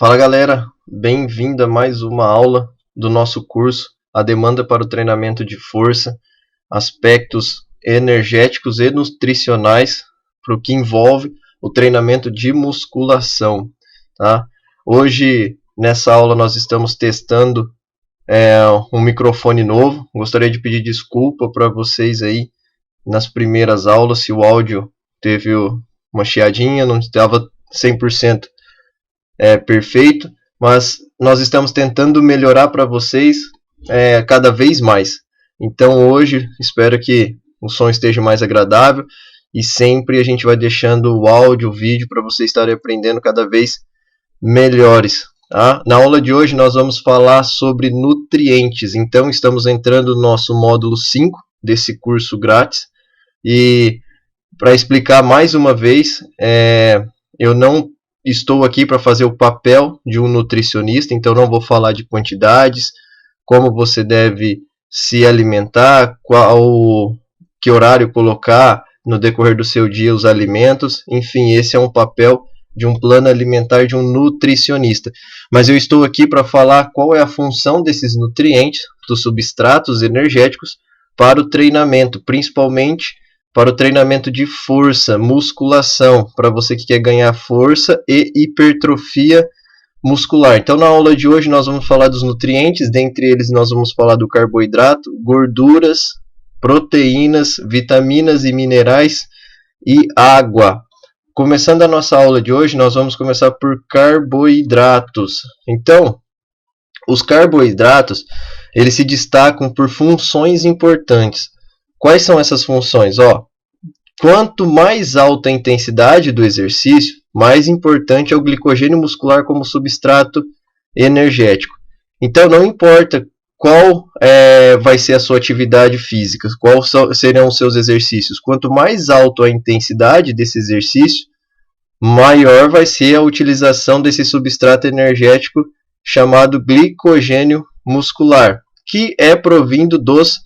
Fala galera, bem-vindo a mais uma aula do nosso curso A Demanda para o Treinamento de Força, aspectos energéticos e nutricionais para o que envolve o treinamento de musculação. Tá? Hoje, nessa aula, nós estamos testando um microfone novo. Gostaria de pedir desculpa para vocês aí nas primeiras aulas se o áudio teve uma chiadinha, não estava 100% perfeito, mas nós estamos tentando melhorar para vocês cada vez mais. Então hoje espero que o som esteja mais agradável e sempre a gente vai deixando o áudio, o vídeo para vocês estarem aprendendo cada vez melhores. Tá? Na aula de hoje nós vamos falar sobre nutrientes, então estamos entrando no nosso módulo 5 desse curso grátis e para explicar mais uma vez, eu não estou aqui para fazer o papel de um nutricionista, então não vou falar de quantidades, como você deve se alimentar, que horário colocar no decorrer do seu dia os alimentos, enfim, esse é um papel de um plano alimentar de um nutricionista. Mas eu estou aqui para falar qual é a função desses nutrientes, dos substratos energéticos, para o treinamento, principalmente para o treinamento de força, musculação, para você que quer ganhar força e hipertrofia muscular. Então, na aula de hoje, nós vamos falar dos nutrientes, dentre eles nós vamos falar do carboidrato, gorduras, proteínas, vitaminas e minerais e água. Começando a nossa aula de hoje, nós vamos começar por carboidratos. Então, os carboidratos, eles se destacam por funções importantes. Quais são essas funções? Quanto mais alta a intensidade do exercício, mais importante é o glicogênio muscular como substrato energético. Então, não importa qual vai ser a sua atividade física, quais serão os seus exercícios. Quanto mais alta a intensidade desse exercício, maior vai ser a utilização desse substrato energético chamado glicogênio muscular, que é provindo dos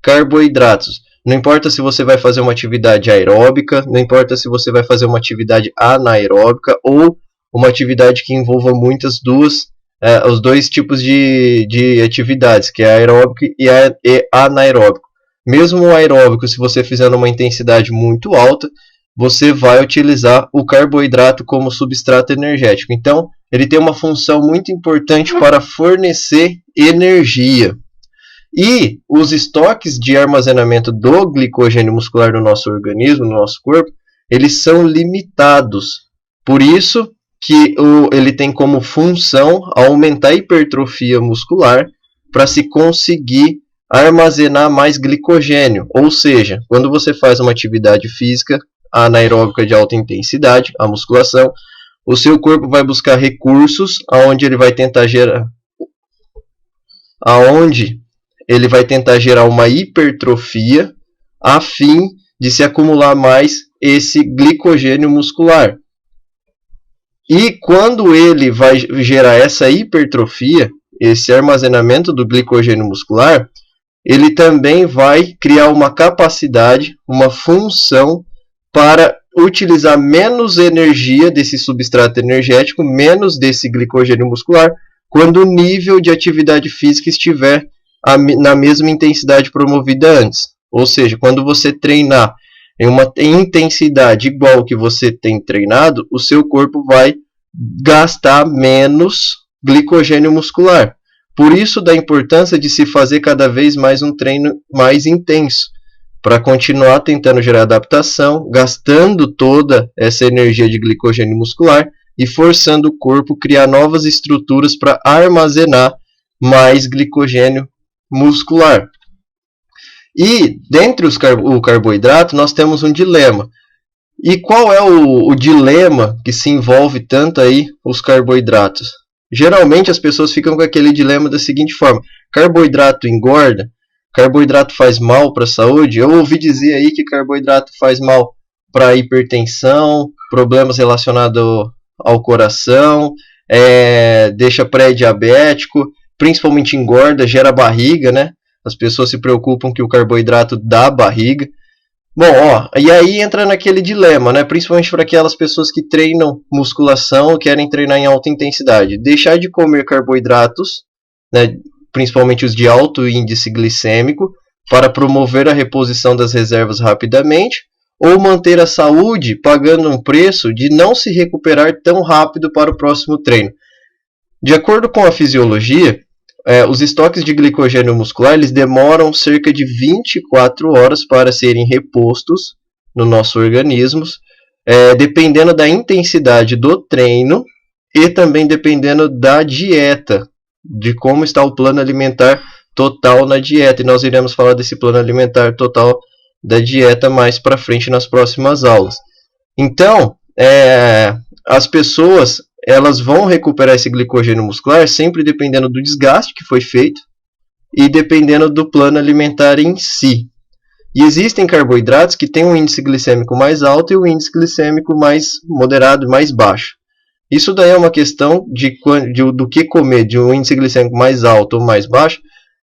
carboidratos. Não importa se você vai fazer uma atividade aeróbica, não importa se você vai fazer uma atividade anaeróbica ou uma atividade que envolva os dois tipos de atividades, que é aeróbico e anaeróbico. Mesmo o aeróbico, se você fizer numa intensidade muito alta, você vai utilizar o carboidrato como substrato energético. Então, ele tem uma função muito importante para fornecer energia. E os estoques de armazenamento do glicogênio muscular no nosso organismo, no nosso corpo, eles são limitados. Por isso que ele tem como função aumentar a hipertrofia muscular para se conseguir armazenar mais glicogênio. Ou seja, quando você faz uma atividade física anaeróbica de alta intensidade, a musculação, o seu corpo vai buscar recursos onde ele vai tentar gerar uma hipertrofia a fim de se acumular mais esse glicogênio muscular. E quando ele vai gerar essa hipertrofia, esse armazenamento do glicogênio muscular, ele também vai criar uma capacidade, uma função para utilizar menos energia desse substrato energético, menos desse glicogênio muscular, quando o nível de atividade física estiver na mesma intensidade promovida antes. Ou seja, quando você treinar em uma intensidade igual que você tem treinado, o seu corpo vai gastar menos glicogênio muscular. Por isso da importância de se fazer cada vez mais um treino mais intenso, para continuar tentando gerar adaptação, gastando toda essa energia de glicogênio muscular e forçando o corpo a criar novas estruturas para armazenar mais glicogênio muscular. E dentre o carboidrato nós temos um dilema. E qual é o dilema que se envolve tanto aí os carboidratos? Geralmente as pessoas ficam com aquele dilema da seguinte forma: carboidrato engorda? Carboidrato faz mal para a saúde? Eu ouvi dizer aí que carboidrato faz mal para a hipertensão, problemas relacionados ao coração, deixa pré-diabético, principalmente engorda, gera barriga, né? As pessoas se preocupam que o carboidrato dá barriga. Bom, ó, e aí entra naquele dilema, né? Principalmente para aquelas pessoas que treinam musculação, querem treinar em alta intensidade. Deixar de comer carboidratos, né? Principalmente os de alto índice glicêmico, para promover a reposição das reservas rapidamente, ou manter a saúde pagando um preço de não se recuperar tão rápido para o próximo treino. De acordo com a fisiologia, os estoques de glicogênio muscular eles demoram cerca de 24 horas para serem repostos no nosso organismo, dependendo da intensidade do treino e também dependendo da dieta, de como está o plano alimentar total na dieta. E nós iremos falar desse plano alimentar total da dieta mais para frente nas próximas aulas. Então, as pessoas elas vão recuperar esse glicogênio muscular sempre dependendo do desgaste que foi feito e dependendo do plano alimentar em si. E existem carboidratos que têm um índice glicêmico mais alto e um índice glicêmico mais moderado e mais baixo. Isso daí é uma questão do que comer, de um índice glicêmico mais alto ou mais baixo,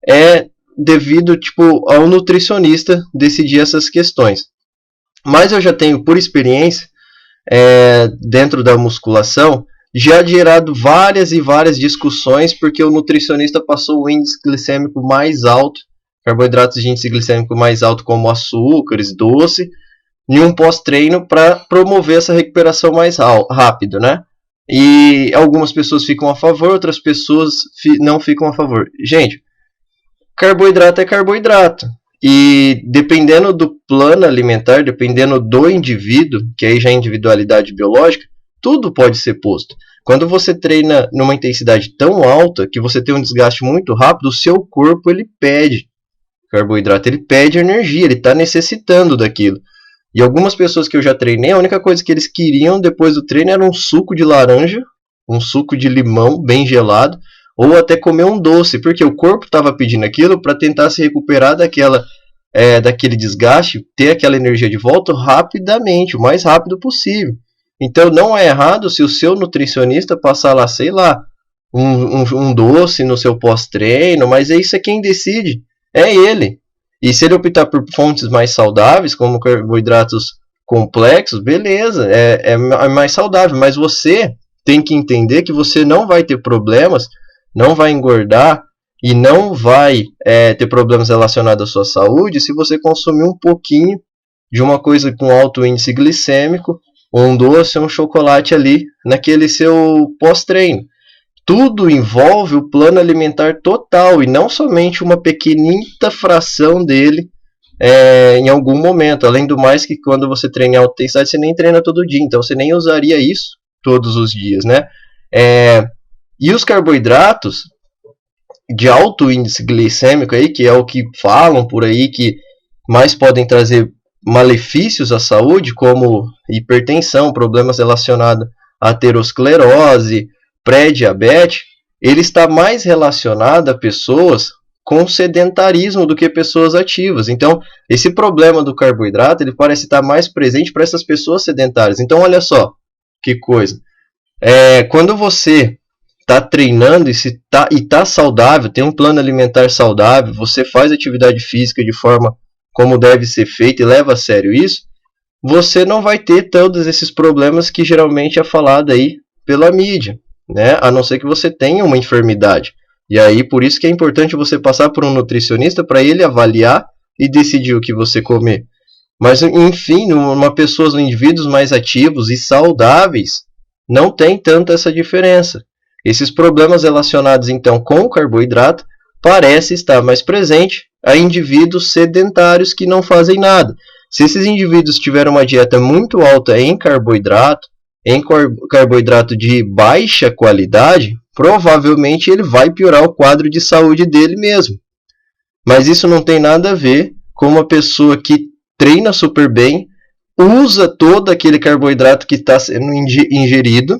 é devido ao nutricionista decidir essas questões. Mas eu já tenho por experiência, dentro da musculação, já gerado várias e várias discussões, porque o nutricionista passou o índice glicêmico mais alto, carboidratos de índice glicêmico mais alto, como açúcares, doce, em um pós-treino para promover essa recuperação mais rápido, né? E algumas pessoas ficam a favor, outras pessoas não ficam a favor. Gente, carboidrato é carboidrato. E dependendo do plano alimentar, dependendo do indivíduo, que aí já é individualidade biológica, tudo pode ser posto. Quando você treina numa intensidade tão alta que você tem um desgaste muito rápido, o seu corpo ele pede carboidrato, ele pede energia, ele está necessitando daquilo. E algumas pessoas que eu já treinei, a única coisa que eles queriam depois do treino era um suco de laranja, um suco de limão bem gelado, ou até comer um doce, porque o corpo estava pedindo aquilo para tentar se recuperar daquele desgaste, ter aquela energia de volta rapidamente, o mais rápido possível. Então não é errado se o seu nutricionista passar lá, sei lá, um doce no seu pós-treino, mas isso é quem decide, é ele. E se ele optar por fontes mais saudáveis, como carboidratos complexos, beleza, é mais saudável, mas você tem que entender que você não vai ter problemas, não vai engordar e não vai ter problemas relacionados à sua saúde se você consumir um pouquinho de uma coisa com alto índice glicêmico, um doce, um chocolate ali naquele seu pós-treino. Tudo envolve o plano alimentar total e não somente uma pequenita fração dele em algum momento. Além do mais que quando você treina em alta intensidade, você nem treina todo dia, então você nem usaria isso todos os dias, né? E os carboidratos de alto índice glicêmico aí, que é o que falam por aí, que mais podem trazer malefícios à saúde, como hipertensão, problemas relacionados à aterosclerose, pré-diabetes, ele está mais relacionado a pessoas com sedentarismo do que pessoas ativas. Então, esse problema do carboidrato, ele parece estar mais presente para essas pessoas sedentárias. Então, olha só, que coisa. Quando você está treinando e está saudável, tem um plano alimentar saudável, você faz atividade física de forma como deve ser feito e leva a sério isso, você não vai ter todos esses problemas que geralmente é falado aí pela mídia, né? A não ser que você tenha uma enfermidade. E aí, por isso que é importante você passar por um nutricionista para ele avaliar e decidir o que você comer. Mas, enfim, uma pessoa, indivíduos mais ativos e saudáveis, não tem tanto essa diferença. Esses problemas relacionados, então, com o carboidrato parece estar mais presente a indivíduos sedentários que não fazem nada. Se esses indivíduos tiverem uma dieta muito alta em carboidrato de baixa qualidade, provavelmente ele vai piorar o quadro de saúde dele mesmo. Mas isso não tem nada a ver com uma pessoa que treina super bem, usa todo aquele carboidrato que está sendo ingerido,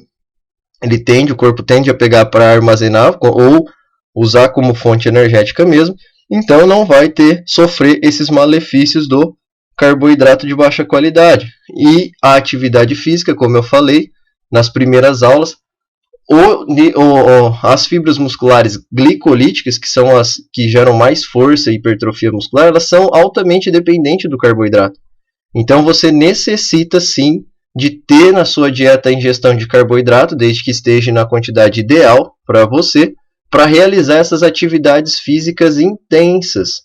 o corpo tende a pegar para armazenar ou usar como fonte energética mesmo, então não vai sofrer esses malefícios do carboidrato de baixa qualidade. E a atividade física, como eu falei nas primeiras aulas, as fibras musculares glicolíticas, que são as que geram mais força e hipertrofia muscular, elas são altamente dependentes do carboidrato. Então você necessita sim de ter na sua dieta a ingestão de carboidrato, desde que esteja na quantidade ideal para você, para realizar essas atividades físicas intensas,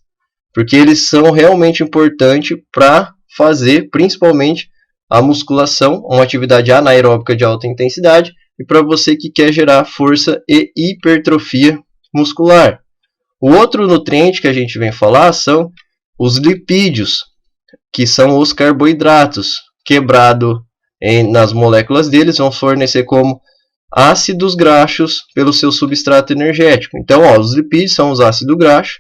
porque eles são realmente importantes para fazer, principalmente, a musculação, uma atividade anaeróbica de alta intensidade, e para você que quer gerar força e hipertrofia muscular. O outro nutriente que a gente vem falar são os lipídios, que são os carboidratos, quebrado nas moléculas deles, vão fornecer como ácidos graxos pelo seu substrato energético. Então, os lipídios são os ácidos graxos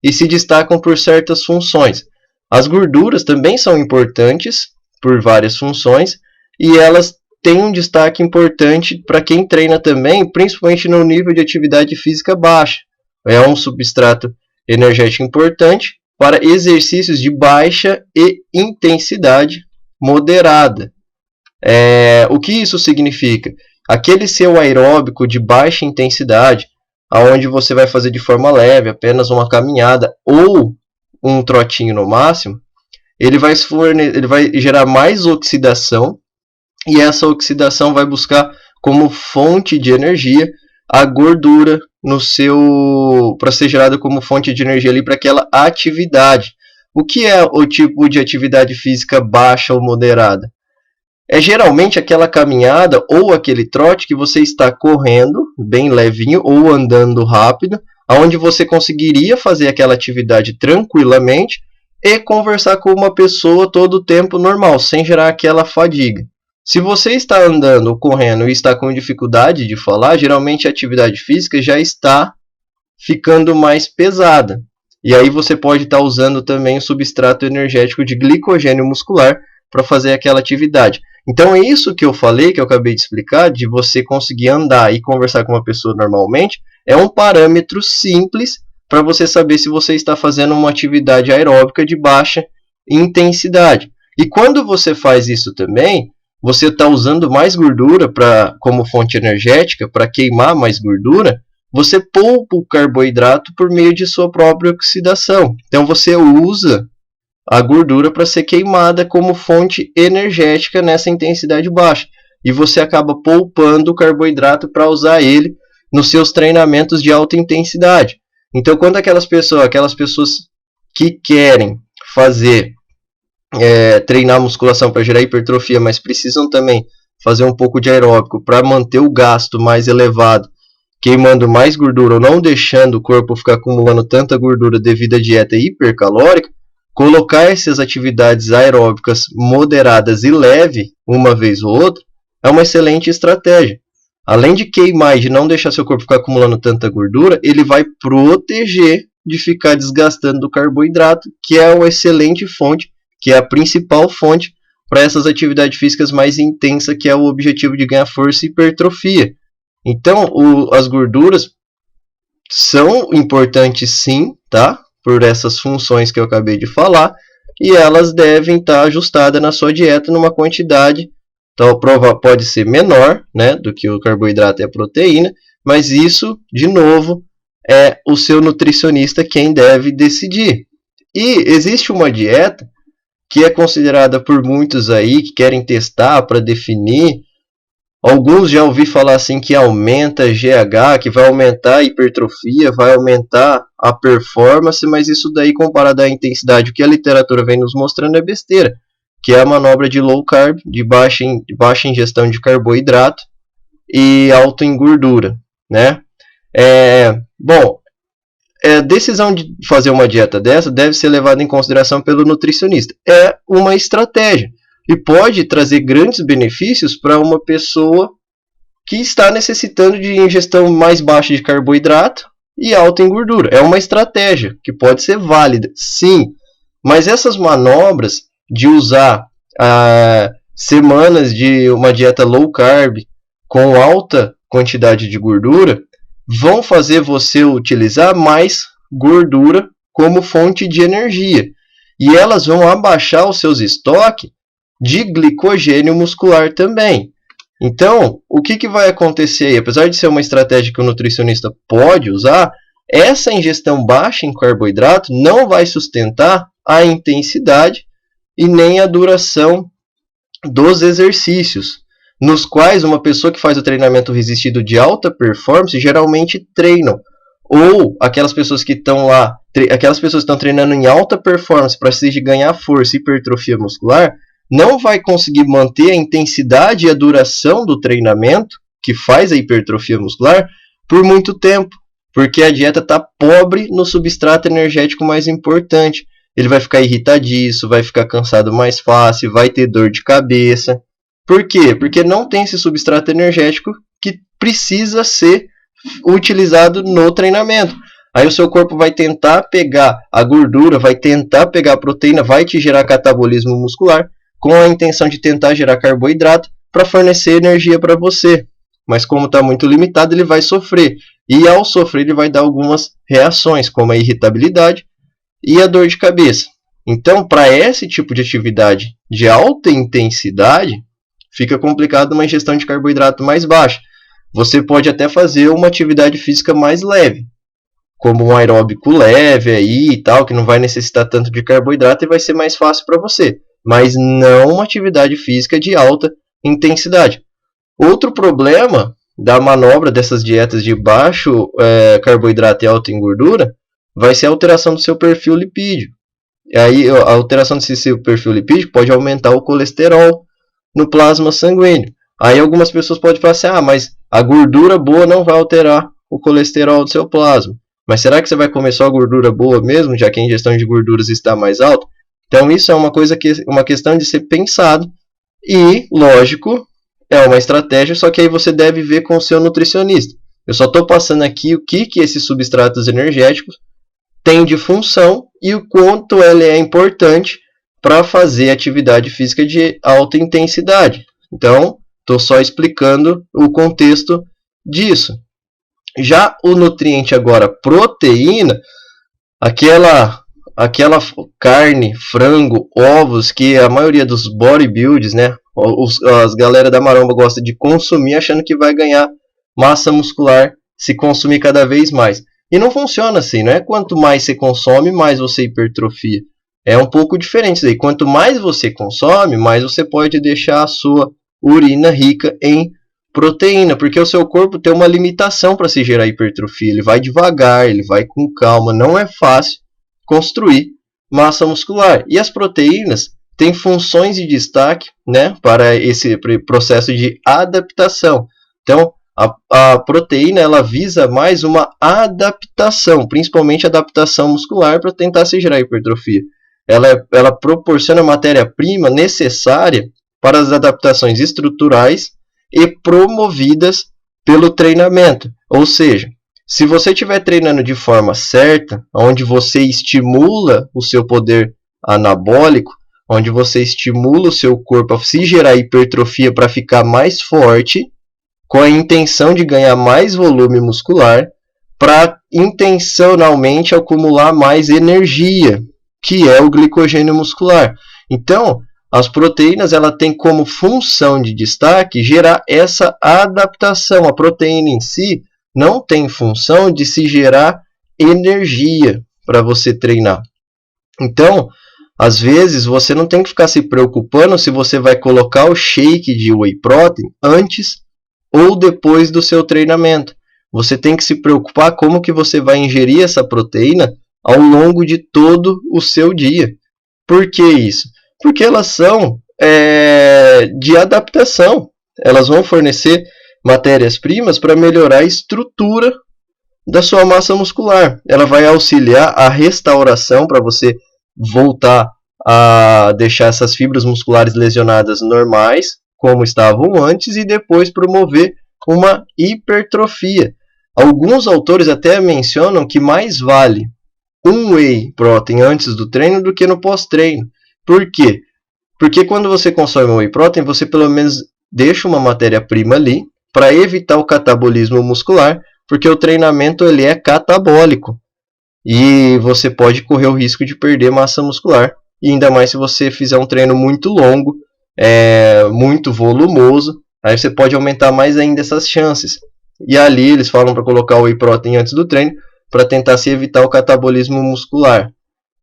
e se destacam por certas funções. As gorduras também são importantes por várias funções e elas têm um destaque importante para quem treina também, principalmente no nível de atividade física baixa. É um substrato energético importante para exercícios de baixa e intensidade moderada. O que isso significa? Aquele seu aeróbico de baixa intensidade, aonde você vai fazer de forma leve, apenas uma caminhada ou um trotinho no máximo, ele vai gerar mais oxidação, e essa oxidação vai buscar como fonte de energia a gordura para ser gerada como fonte de energia ali para aquela atividade. O que é o tipo de atividade física baixa ou moderada? É geralmente aquela caminhada ou aquele trote que você está correndo bem levinho ou andando rápido, onde você conseguiria fazer aquela atividade tranquilamente e conversar com uma pessoa todo o tempo normal, sem gerar aquela fadiga. Se você está andando ou correndo e está com dificuldade de falar, geralmente a atividade física já está ficando mais pesada. E aí você pode estar usando também o substrato energético de glicogênio muscular para fazer aquela atividade. Então, isso que eu falei, que eu acabei de explicar, de você conseguir andar e conversar com uma pessoa normalmente, é um parâmetro simples para você saber se você está fazendo uma atividade aeróbica de baixa intensidade. E quando você faz isso também, você está usando mais gordura como fonte energética, para queimar mais gordura, você poupa o carboidrato por meio de sua própria oxidação. Então, você usa a gordura para ser queimada como fonte energética nessa intensidade baixa. E você acaba poupando o carboidrato para usar ele nos seus treinamentos de alta intensidade. Então, quando aquelas pessoas que querem treinar musculação para gerar hipertrofia, mas precisam também fazer um pouco de aeróbico para manter o gasto mais elevado, queimando mais gordura ou não deixando o corpo ficar acumulando tanta gordura devido à dieta hipercalórica, colocar essas atividades aeróbicas moderadas e leve, uma vez ou outra, é uma excelente estratégia. Além de queimar e de não deixar seu corpo ficar acumulando tanta gordura, ele vai proteger de ficar desgastando o carboidrato, que é uma excelente fonte, que é a principal fonte para essas atividades físicas mais intensas, que é o objetivo de ganhar força e hipertrofia. Então, as gorduras são importantes sim, tá? Por essas funções que eu acabei de falar, e elas devem estar ajustadas na sua dieta numa quantidade, então pode ser menor, né, do que o carboidrato e a proteína, mas isso, de novo, é o seu nutricionista quem deve decidir. E existe uma dieta que é considerada por muitos aí que querem testar para definir. Alguns já ouvi falar assim que aumenta GH, que vai aumentar a hipertrofia, vai aumentar a performance, mas isso daí comparado à intensidade, o que a literatura vem nos mostrando é besteira, que é a manobra de low carb, de baixa ingestão de carboidrato e alta em gordura, né? A decisão de fazer uma dieta dessa deve ser levada em consideração pelo nutricionista. É uma estratégia. E pode trazer grandes benefícios para uma pessoa que está necessitando de ingestão mais baixa de carboidrato e alta em gordura. É uma estratégia que pode ser válida, sim. Mas essas manobras de usar semanas de uma dieta low carb com alta quantidade de gordura vão fazer você utilizar mais gordura como fonte de energia. E elas vão abaixar os seus estoques de glicogênio muscular também. Então, o que vai acontecer aí? Apesar de ser uma estratégia que o nutricionista pode usar, essa ingestão baixa em carboidrato não vai sustentar a intensidade e nem a duração dos exercícios, nos quais uma pessoa que faz o treinamento resistido de alta performance geralmente treinam, ou aquelas pessoas que estão lá, aquelas pessoas que estão treinando em alta performance para ganhar força e hipertrofia muscular, não vai conseguir manter a intensidade e a duração do treinamento que faz a hipertrofia muscular por muito tempo, porque a dieta está pobre no substrato energético mais importante. Ele vai ficar irritadiço, vai ficar cansado mais fácil, vai ter dor de cabeça. Por quê? Porque não tem esse substrato energético que precisa ser utilizado no treinamento. Aí o seu corpo vai tentar pegar a gordura, vai tentar pegar a proteína, vai te gerar catabolismo muscular, com a intenção de tentar gerar carboidrato para fornecer energia para você. Mas como está muito limitado, ele vai sofrer. E ao sofrer, ele vai dar algumas reações, como a irritabilidade e a dor de cabeça. Então, para esse tipo de atividade de alta intensidade, fica complicado uma ingestão de carboidrato mais baixa. Você pode até fazer uma atividade física mais leve, como um aeróbico leve aí e tal, que não vai necessitar tanto de carboidrato e vai ser mais fácil para você. Mas não uma atividade física de alta intensidade. Outro problema da manobra dessas dietas de baixo carboidrato e alta em gordura vai ser a alteração do seu perfil lipídio. E aí a alteração desse seu perfil lipídico pode aumentar o colesterol no plasma sanguíneo. Aí algumas pessoas podem falar assim, mas a gordura boa não vai alterar o colesterol do seu plasma. Mas será que você vai comer só gordura boa mesmo, já que a ingestão de gorduras está mais alta? Então isso é uma questão de ser pensado e, lógico, é uma estratégia, só que aí você deve ver com o seu nutricionista. Eu só estou passando aqui o que esses substratos energéticos têm de função e o quanto ele é importante para fazer atividade física de alta intensidade. Então, estou só explicando o contexto disso. Já o nutriente agora, proteína, aquela carne, frango, ovos que a maioria dos bodybuilders, né, as galera da maromba gosta de consumir achando que vai ganhar massa muscular se consumir cada vez mais. E não funciona assim, não é quanto mais você consome, mais você hipertrofia. É um pouco diferente isso aí. Quanto mais você consome, mais você pode deixar a sua urina rica em proteína, porque o seu corpo tem uma limitação para se gerar hipertrofia. Ele vai devagar, ele vai com calma, não é fácil construir massa muscular. E as proteínas têm funções de destaque, né, para esse processo de adaptação. Então, a proteína ela visa mais uma adaptação, principalmente adaptação muscular para tentar se gerar hipertrofia. Ela proporciona matéria-prima necessária para as adaptações estruturais e promovidas pelo treinamento. Ou seja, se você estiver treinando de forma certa, onde você estimula o seu poder anabólico, onde você estimula o seu corpo a se gerar hipertrofia para ficar mais forte, com a intenção de ganhar mais volume muscular, para intencionalmente acumular mais energia, que é o glicogênio muscular. Então, as proteínas ela tem como função de destaque gerar essa adaptação. A proteína em si não tem função de se gerar energia para você treinar. Então, às vezes, você não tem que ficar se preocupando se você vai colocar o shake de whey protein antes ou depois do seu treinamento. Você tem que se preocupar como que você vai ingerir essa proteína ao longo de todo o seu dia. Por que isso? Porque elas são de adaptação. Elas vão fornecer matérias-primas para melhorar a estrutura da sua massa muscular. Ela vai auxiliar a restauração para você voltar a deixar essas fibras musculares lesionadas normais, como estavam antes, e depois promover uma hipertrofia. Alguns autores até mencionam que mais vale um whey protein antes do treino do que no pós-treino. Por quê? Porque quando você consome whey protein, você pelo menos deixa uma matéria-prima ali para evitar o catabolismo muscular, porque o treinamento ele é catabólico e você pode correr o risco de perder massa muscular, e ainda mais se você fizer um treino muito longo, muito volumoso, aí você pode aumentar mais ainda essas chances. E ali eles falam para colocar o whey protein antes do treino para tentar se evitar o catabolismo muscular.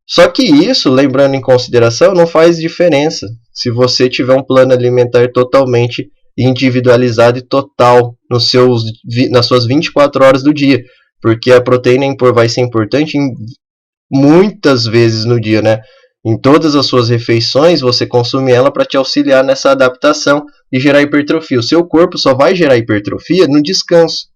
Só que isso, lembrando em consideração, não faz diferença se você tiver um plano alimentar totalmente individualizado e total nas suas 24 horas do dia, porque a proteína vai ser importante muitas vezes no dia, né? Em todas as suas refeições, você consome ela para te auxiliar nessa adaptação e gerar hipertrofia. O seu corpo só vai gerar hipertrofia no descanso.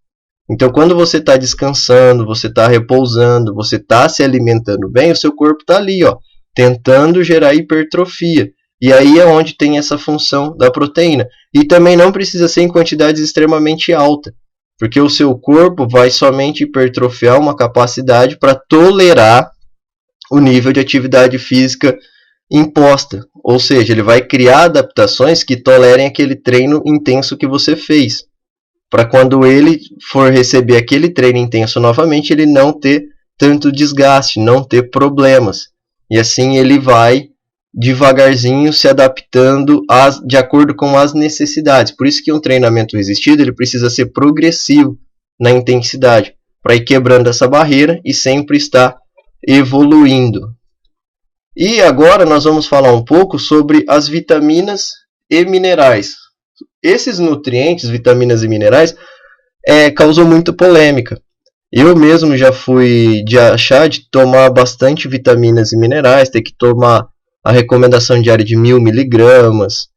Então, quando você está descansando, você está repousando, você está se alimentando bem, o seu corpo está ali, ó, tentando gerar hipertrofia. E aí é onde tem essa função da proteína. E também não precisa ser em quantidades extremamente altas, porque o seu corpo vai somente hipertrofiar uma capacidade para tolerar o nível de atividade física imposta. Ou seja, ele vai criar adaptações que tolerem aquele treino intenso que você fez, para quando ele for receber aquele treino intenso novamente, ele não ter tanto desgaste, não ter problemas. E assim ele vai devagarzinho se adaptando de acordo com as necessidades. Por isso que um treinamento resistido ele precisa ser progressivo na intensidade, para ir quebrando essa barreira e sempre estar evoluindo. E agora nós vamos falar um pouco sobre as vitaminas e minerais. Esses nutrientes, vitaminas e minerais, causam muita polêmica. Eu mesmo já fui de tomar bastante vitaminas e minerais, ter que tomar a recomendação diária de 1000 miligramas,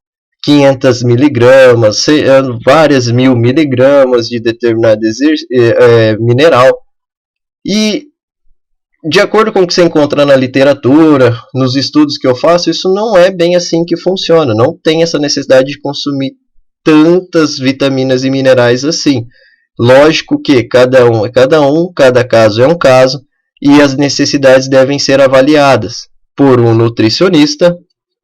500 miligramas, várias 1000 miligramas de determinado mineral. E de acordo com o que você encontra na literatura, nos estudos que eu faço, isso não é bem assim que funciona. Não tem essa necessidade de consumir tantas vitaminas e minerais assim. Lógico que cada um é cada um, cada caso é um caso, e as necessidades devem ser avaliadas por um nutricionista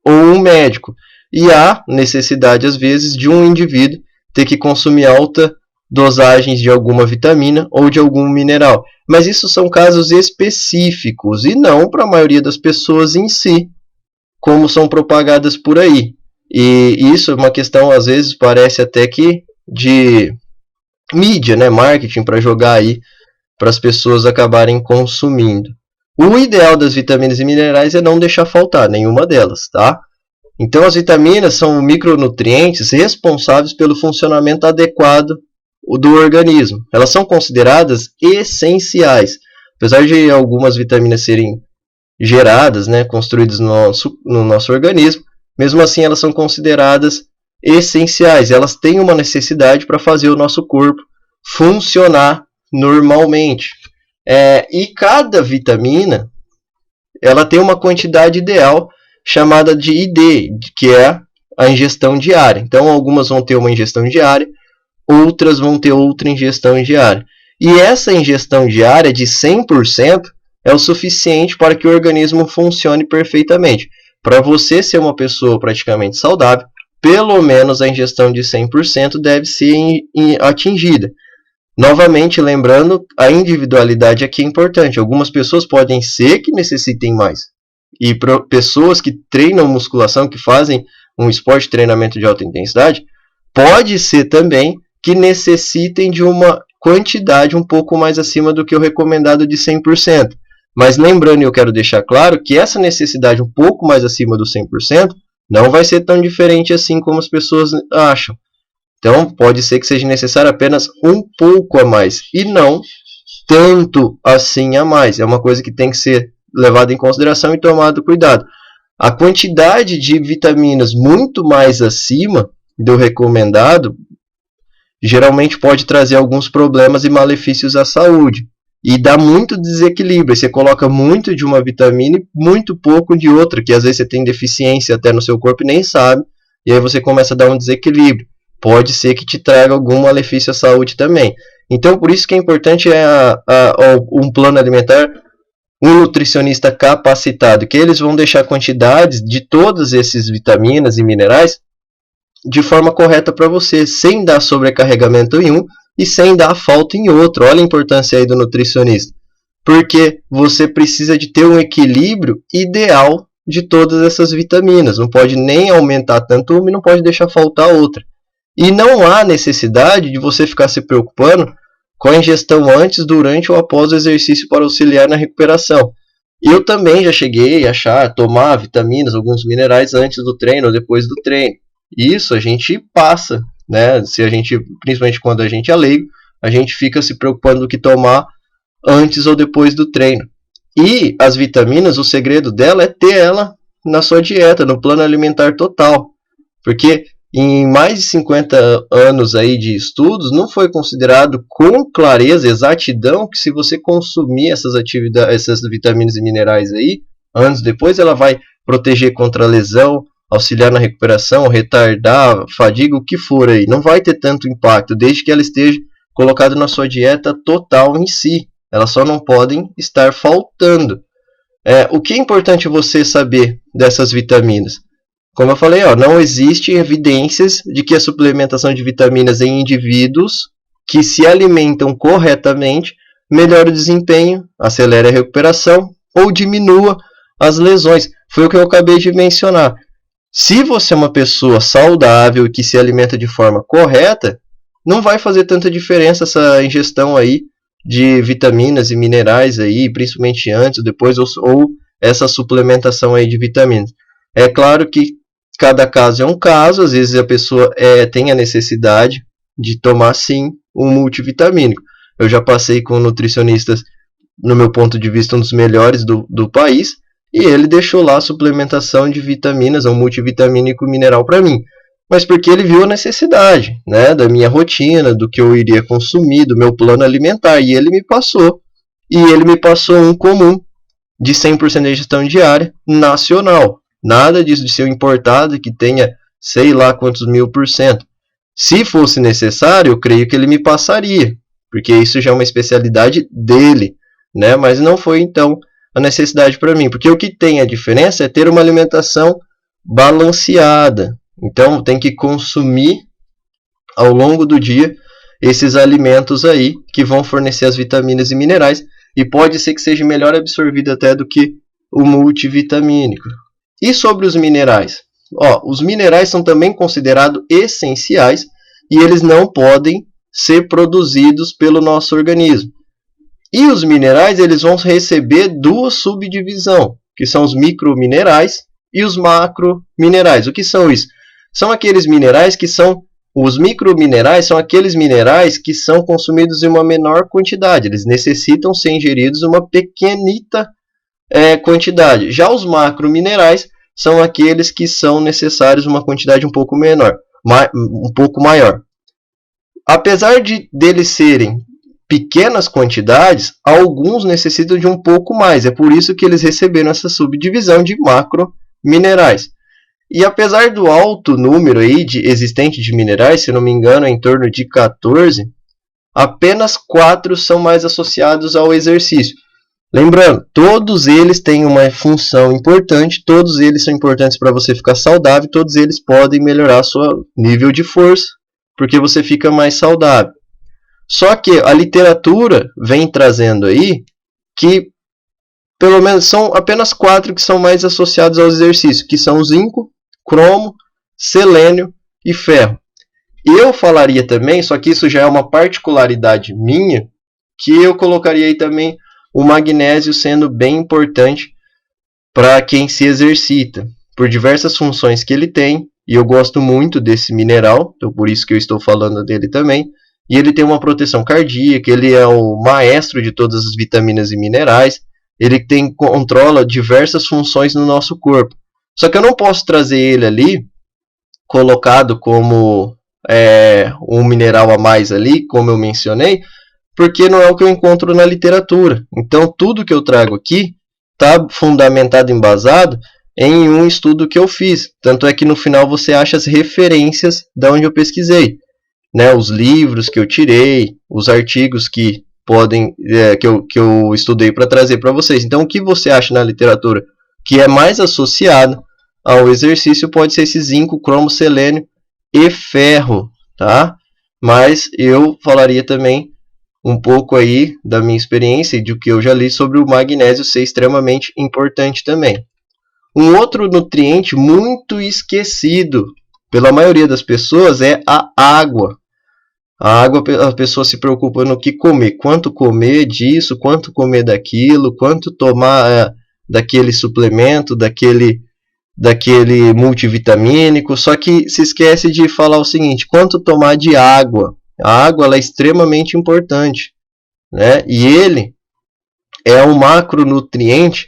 ou um médico. E há necessidade, às vezes, de um indivíduo ter que consumir alta dosagens de alguma vitamina ou de algum mineral. Mas isso são casos específicos e não para a maioria das pessoas em si, como são propagadas por aí. E isso é uma questão, às vezes, parece até que de mídia, né? Marketing, para jogar aí para as pessoas acabarem consumindo. O ideal das vitaminas e minerais é não deixar faltar nenhuma delas, tá? Então, as vitaminas são micronutrientes responsáveis pelo funcionamento adequado do organismo. Elas são consideradas essenciais. Apesar de algumas vitaminas serem geradas, né, construídas no nosso organismo, mesmo assim elas são consideradas essenciais. Elas têm uma necessidade para fazer o nosso corpo funcionar normalmente. E cada vitamina ela tem uma quantidade ideal chamada de ID, que é a ingestão diária. Então, algumas vão ter uma ingestão diária, outras vão ter outra ingestão diária. E essa ingestão diária de 100% é o suficiente para que o organismo funcione perfeitamente. Para você ser uma pessoa praticamente saudável, pelo menos a ingestão de 100% deve ser atingida. Novamente, lembrando, a individualidade aqui é importante. Algumas pessoas podem ser que necessitem mais. E pessoas que treinam musculação, que fazem um esporte de treinamento de alta intensidade, pode ser também que necessitem de uma quantidade um pouco mais acima do que o recomendado de 100%. Mas lembrando, e eu quero deixar claro, que essa necessidade um pouco mais acima do 100% não vai ser tão diferente assim como as pessoas acham. Então, pode ser que seja necessário apenas um pouco a mais, e não tanto assim a mais. É uma coisa que tem que ser levada em consideração e tomado cuidado. A quantidade de vitaminas muito mais acima do recomendado geralmente pode trazer alguns problemas e malefícios à saúde. E dá muito desequilíbrio. Você coloca muito de uma vitamina e muito pouco de outra, que às vezes você tem deficiência até no seu corpo e nem sabe. E aí você começa a dar um desequilíbrio. Pode ser que te traga algum malefício à saúde também. Então, por isso que é importante um plano alimentar, um nutricionista capacitado, que eles vão deixar quantidades de todas essas vitaminas e minerais de forma correta para você, sem dar sobrecarregamento em um e sem dar falta em outro. Olha a importância aí do nutricionista. Porque você precisa de ter um equilíbrio ideal de todas essas vitaminas. Não pode nem aumentar tanto uma e não pode deixar faltar outra. E não há necessidade de você ficar se preocupando com a ingestão antes, durante ou após o exercício para auxiliar na recuperação. Eu também já cheguei a tomar vitaminas, alguns minerais antes do treino ou depois do treino. Isso a gente passa, né? Se a gente, principalmente quando a gente é leigo, a gente fica se preocupando do que tomar antes ou depois do treino. E as vitaminas, o segredo dela é ter ela na sua dieta, no plano alimentar total. Porque em mais de 50 anos aí de estudos, não foi considerado com clareza, exatidão, que se você consumir essas vitaminas e minerais aí, anos depois, ela vai proteger contra a lesão, auxiliar na recuperação, retardar fadiga, o que for aí. Não vai ter tanto impacto, desde que ela esteja colocada na sua dieta total em si. Elas só não podem estar faltando. O que é importante você saber dessas vitaminas? Como eu falei, não existem evidências de que a suplementação de vitaminas em indivíduos que se alimentam corretamente melhore o desempenho, acelere a recuperação ou diminua as lesões. Foi o que eu acabei de mencionar. Se você é uma pessoa saudável e que se alimenta de forma correta, não vai fazer tanta diferença essa ingestão aí de vitaminas e minerais aí, principalmente antes ou depois, ou essa suplementação aí de vitaminas. É claro que cada caso é um caso, às vezes a pessoa tem a necessidade de tomar sim um multivitamínico. Eu já passei com nutricionistas, no meu ponto de vista, um dos melhores do país, e ele deixou lá a suplementação de vitaminas, um multivitamínico mineral para mim. Mas porque ele viu a necessidade, né, da minha rotina, do que eu iria consumir, do meu plano alimentar, e ele me passou. E ele me passou um comum de 100% de ingestão diária nacional. Nada disso de ser importado que tenha sei lá quantos 1000%. Se fosse necessário, eu creio que ele me passaria, porque isso já é uma especialidade dele, né? Mas não foi então a necessidade para mim, porque o que tem a diferença é ter uma alimentação balanceada. Então tem que consumir ao longo do dia esses alimentos aí que vão fornecer as vitaminas e minerais, e pode ser que seja melhor absorvido até do que o multivitamínico. E sobre os minerais? Os minerais são também considerados essenciais e eles não podem ser produzidos pelo nosso organismo. E os minerais eles vão receber duas subdivisões, que são os microminerais e os macrominerais. O que são isso? São aqueles minerais que são... Os microminerais são aqueles minerais que são consumidos em uma menor quantidade. Eles necessitam ser ingeridos em uma pequenita quantidade. Já os macrominerais são aqueles que são necessários uma quantidade um pouco menor, um pouco maior. Apesar deles serem pequenas quantidades, alguns necessitam de um pouco mais. É por isso que eles receberam essa subdivisão de macrominerais. E apesar do alto número aí existente de minerais, se não me engano, é em torno de 14, apenas 4 são mais associados ao exercício. Lembrando, todos eles têm uma função importante, todos eles são importantes para você ficar saudável, todos eles podem melhorar seu nível de força, porque você fica mais saudável. Só que a literatura vem trazendo aí que pelo menos são apenas 4 que são mais associados ao exercício, que são o zinco, cromo, selênio e ferro. Eu falaria também, só que isso já é uma particularidade minha, que eu colocaria aí também o magnésio sendo bem importante para quem se exercita, por diversas funções que ele tem, e eu gosto muito desse mineral, então por isso que eu estou falando dele também, e ele tem uma proteção cardíaca, ele é o maestro de todas as vitaminas e minerais, ele controla diversas funções no nosso corpo. Só que eu não posso trazer ele ali, colocado como um mineral a mais ali, como eu mencionei, porque não é o que eu encontro na literatura. Então, tudo que eu trago aqui está fundamentado, embasado em um estudo que eu fiz. Tanto é que no final você acha as referências de onde eu pesquisei, né? Os livros que eu tirei, os artigos que eu estudei para trazer para vocês. Então, o que você acha na literatura que é mais associado ao exercício pode ser esse zinco, cromo, selênio e ferro, tá? Mas eu falaria também um pouco aí da minha experiência e do que eu já li sobre o magnésio ser extremamente importante também. Um outro nutriente muito esquecido pela maioria das pessoas é a água. A água, a pessoa se preocupa no que comer, quanto comer disso, quanto comer daquilo, quanto tomar daquele suplemento, daquele multivitamínico, só que se esquece de falar o seguinte: quanto tomar de água? A água ela é extremamente importante, né? E ele é um macronutriente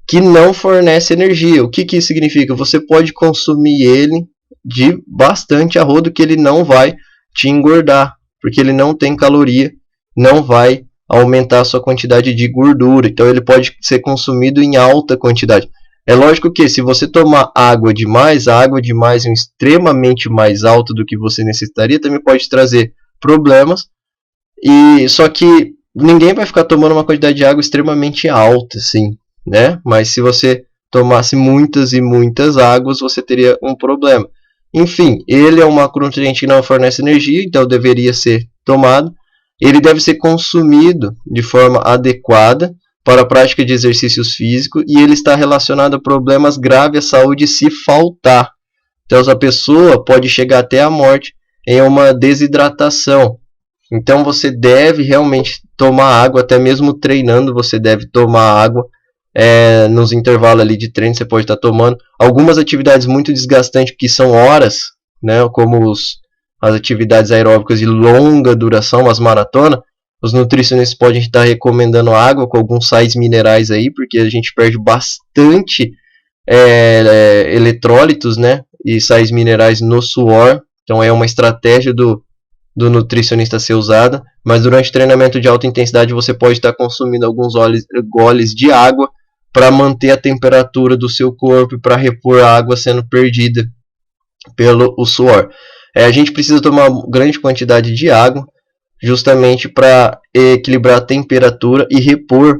que não fornece energia. O que isso significa? Você pode consumir ele de bastante a rodo, que ele não vai te engordar, porque ele não tem caloria, não vai aumentar a sua quantidade de gordura. Então ele pode ser consumido em alta quantidade. É lógico que se você tomar água demais, a água demais é extremamente mais alta do que você necessitaria, também pode trazer problemas. E só que ninguém vai ficar tomando uma quantidade de água extremamente alta, assim, né? Mas se você tomasse muitas e muitas águas, você teria um problema. Enfim, ele é um macronutriente que não fornece energia, então deveria ser tomado. Ele deve ser consumido de forma adequada para a prática de exercícios físicos, e ele está relacionado a problemas graves à saúde se faltar. Então, a pessoa pode chegar até a morte em uma desidratação. Então, você deve realmente tomar água, até mesmo treinando, você deve tomar água. Nos intervalos ali de treino, você pode estar tomando. Algumas atividades muito desgastantes, que são horas, né, como as atividades aeróbicas de longa duração, as maratonas, os nutricionistas podem estar recomendando água com alguns sais minerais aí, porque a gente perde bastante eletrólitos, né, e sais minerais no suor. Então é uma estratégia do nutricionista ser usada. Mas durante treinamento de alta intensidade você pode estar consumindo alguns goles de água para manter a temperatura do seu corpo e para repor a água sendo perdida pelo suor. A gente precisa tomar uma grande quantidade de água, justamente para equilibrar a temperatura e repor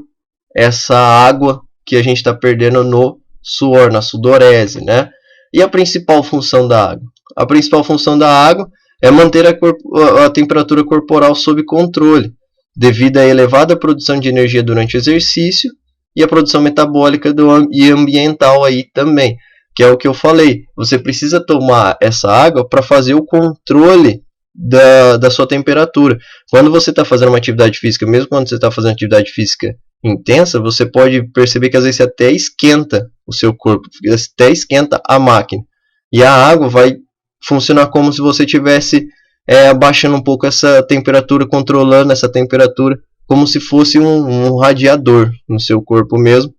essa água que a gente está perdendo no suor, na sudorese, né? E a principal função da água? A principal função da água é manter a temperatura corporal sob controle, devido à elevada produção de energia durante o exercício e a produção metabólica e ambiental aí também, que é o que eu falei. Você precisa tomar essa água para fazer o controle da sua temperatura. Quando você está fazendo uma atividade física, mesmo quando você está fazendo atividade física intensa, você pode perceber que às vezes você até esquenta o seu corpo, até esquenta a máquina. E a água vai funcionar como se você estivesse abaixando um pouco essa temperatura, controlando essa temperatura, como se fosse um radiador no seu corpo mesmo,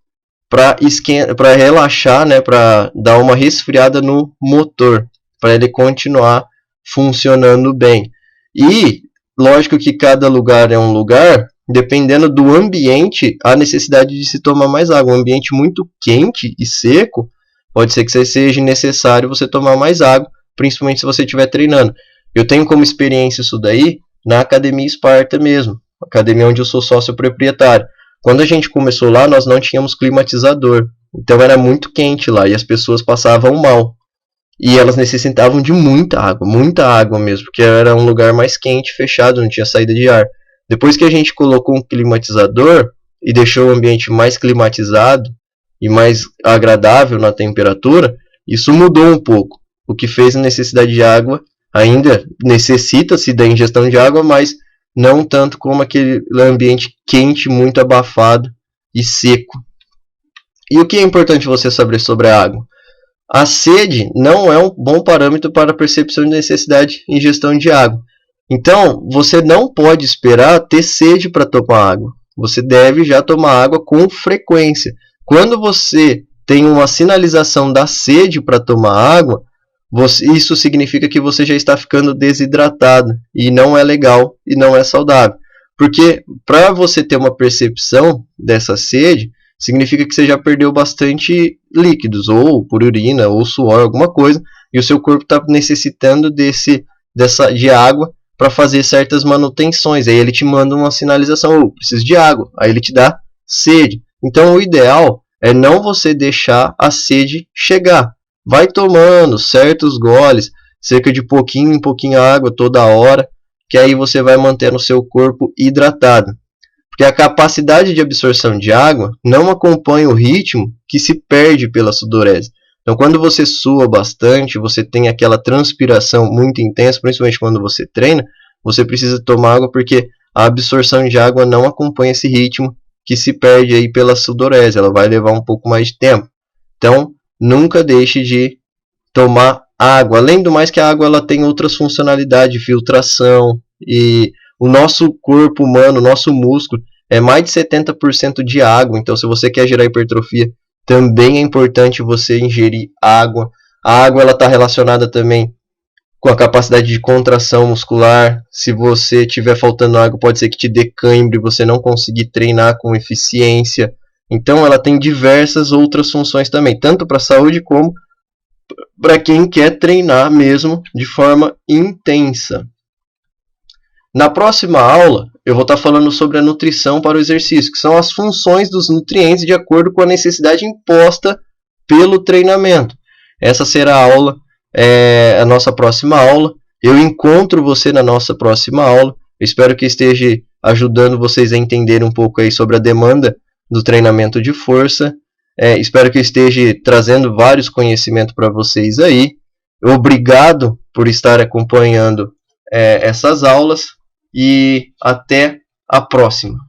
para relaxar, né, para dar uma resfriada no motor, para ele continuar funcionando bem. E lógico que cada lugar é um lugar, dependendo do ambiente, há necessidade de se tomar mais água. Um ambiente muito quente e seco, pode ser que seja necessário você tomar mais água, principalmente se você estiver treinando. Eu tenho como experiência isso daí na Academia Esparta mesmo, academia onde eu sou sócio proprietário. Quando a gente começou lá, nós não tínhamos climatizador, então era muito quente lá e as pessoas passavam mal. E elas necessitavam de muita água mesmo, porque era um lugar mais quente, fechado, não tinha saída de ar. Depois que a gente colocou um climatizador e deixou o ambiente mais climatizado e mais agradável na temperatura, isso mudou um pouco, o que fez a necessidade de água. Ainda necessita-se da ingestão de água, mas não tanto como aquele ambiente quente, muito abafado e seco. E o que é importante você saber sobre a água? A sede não é um bom parâmetro para a percepção de necessidade de ingestão de água. Então, você não pode esperar ter sede para tomar água. Você deve já tomar água com frequência. Quando você tem uma sinalização da sede para tomar água, isso significa que você já está ficando desidratado, e não é legal e não é saudável. Porque para você ter uma percepção dessa sede, significa que você já perdeu bastante líquidos, ou por urina, ou suor, alguma coisa, e o seu corpo está necessitando de água para fazer certas manutenções. Aí ele te manda uma sinalização: preciso de água. Aí ele te dá sede. Então o ideal é não você deixar a sede chegar. Vai tomando certos goles, cerca de pouquinho em pouquinho água toda hora, que aí você vai mantendo o seu corpo hidratado. Porque a capacidade de absorção de água não acompanha o ritmo que se perde pela sudorese. Então, quando você sua bastante, você tem aquela transpiração muito intensa, principalmente quando você treina, você precisa tomar água, porque a absorção de água não acompanha esse ritmo que se perde aí pela sudorese, ela vai levar um pouco mais de tempo. Então, nunca deixe de tomar água. Além do mais que a água ela tem outras funcionalidades, filtração, e o nosso corpo humano, o nosso músculo, é mais de 70% de água. Então, se você quer gerar hipertrofia, também é importante você ingerir água. A água ela está relacionada também com a capacidade de contração muscular. Se você tiver faltando água, pode ser que te dê cãibra e você não conseguir treinar com eficiência. Então, ela tem diversas outras funções também, tanto para a saúde como para quem quer treinar mesmo de forma intensa. Na próxima aula, eu vou estar falando sobre a nutrição para o exercício, que são as funções dos nutrientes de acordo com a necessidade imposta pelo treinamento. Essa será a nossa próxima aula. Eu encontro você na nossa próxima aula. Eu espero que esteja ajudando vocês a entender um pouco aí sobre a demanda do treinamento de força. Espero que eu esteja trazendo vários conhecimentos para vocês aí. Obrigado por estar acompanhando essas aulas e até a próxima.